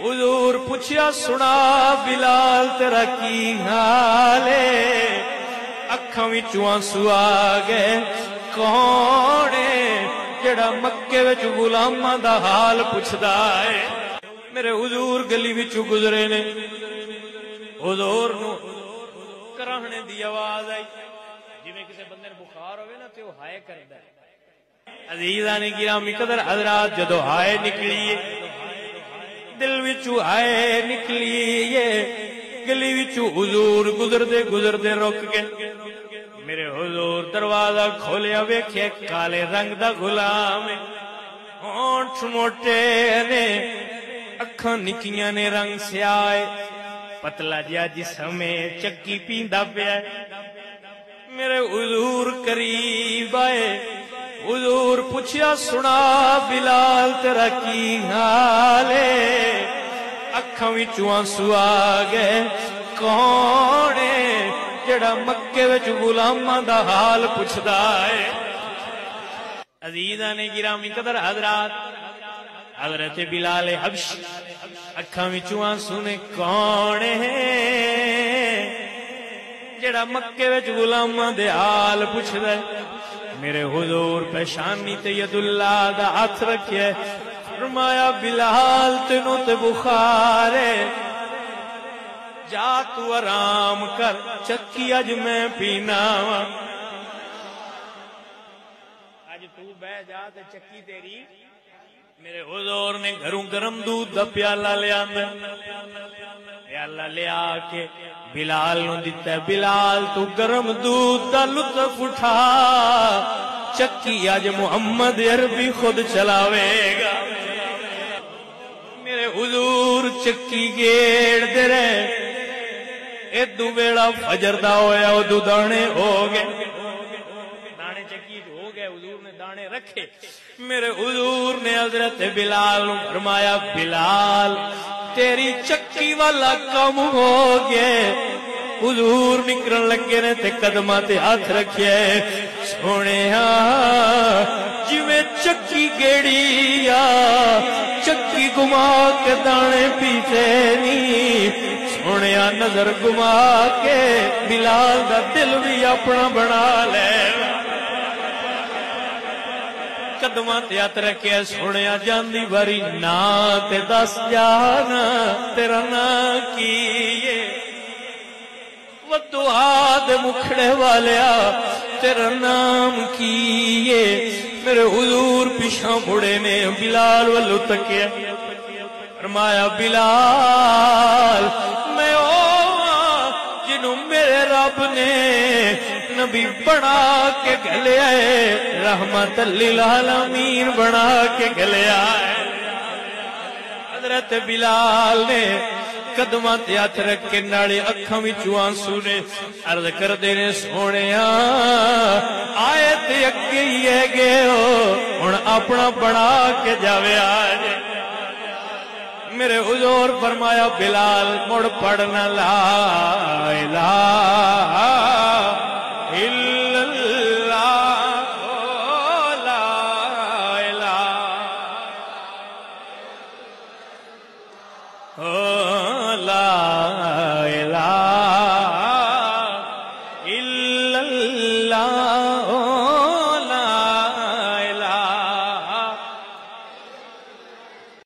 حضور پوچھیا سنا بلال تیرا کی حال ہے؟ اکھاں وچوں آنسو آ گئے، کون ہے جڑا مکے وچ غلاماں دا حال پوچھدا ہے؟ میرے حضور گلی وچوں گزرے نے، حضور نو کراہنے دی آواز آئی، جویں کسے بندے نوں بخار ہوئے نا تے او ہائے کردا ہے۔ عزیزان گرامی قدر حضرات، جدو ہائے نکلی دل وچوں ہائے نکلی، گلی وچوں حضور گزردے گزردے رک گئے۔ میرے حضور دروازہ کھولیا، ویکھیا کالے رنگ دا غلام ہے، ہونٹ موٹے نے، اکھاں نکیاں نے، رنگ سیاہ، پتلا جیا جسم چکی پیندا پیا۔ میرے حضور قریب آئے، حضور پوچھیا سنا بلال تیرا کی حال ہے؟ اکھاں وچوں آنسو آ گئے، کون ہے جڑا مکے وچ غلاماں دا حال پوچھدا ہے؟ عزیزان گرامی قدر حضرات، حضرت بلال حبشی اکھاں وچوں آنسو نے، کون ہے جڑا مکے وچ غلاماں دے حال پوچھدا ہے؟ میرے حضور پیشانی تے ید اللہ دا ہاتھ رکھے، فرمایا بلال تینوں تے بخار ہے، جا تو آرام کر، چکی اج میں پینا وا، اج تو بہ جا تے چکی تیری۔ میرے حضور نے گھروں گرم دودھ دا پیالہ لیا، پیالہ لیا کے بلال نو دیتا ہے، بلال تو گرم دودھ دا لطف اٹھا، چکی آج محمد عربی خود چلاوے گا۔ میرے حضور چکی گیڑ دے رہے، ادو ویڑا فجر دا ہویا، ادو دانے ہو گئے، دانے چکی ہو گئے، حضور نے دانے رکھے۔ میرے حضور نے حضرت بلال نو فرمایا بلال تیری چکی والا کم ہو گئے۔ حضور نکرن لگے نے تے قدماں تے ہاتھ رکھے، سونیا جویں چکی گیڑی آ، چکی گما کے دانے پیتے نہیں، سونیا نظر گما کے بلال دا دل بھی اپنا بنا لے۔ قدماں تے ہاتھ رکھے، سونیا جاندی باری نا تے دس جانا تیرا نا کیے، ودعا دے مکھڑے والیا تیرا نام کیے۔ میرے حضور پیچھے مڑے نے، بلال والو تکیا، فرمایا بلال میں او جنوں میرے رب نے نبی بنا کے گھلیا ہے، رحمت للعالمین بنا کے گھلیا ہے۔ حضرت بلال نے قدماں تے ہاتھ رکھ کے ناڑے اکھاں وچوں آنسو نے، عرض کردے نے سونیا آئے تے اگے ہی ہے گے ہو، ہن اپنا بنا کے جاوے آج۔ میرے حضور فرمایا بلال مڑ پڑھنا لا الہ الا اللہ، لا الہ لا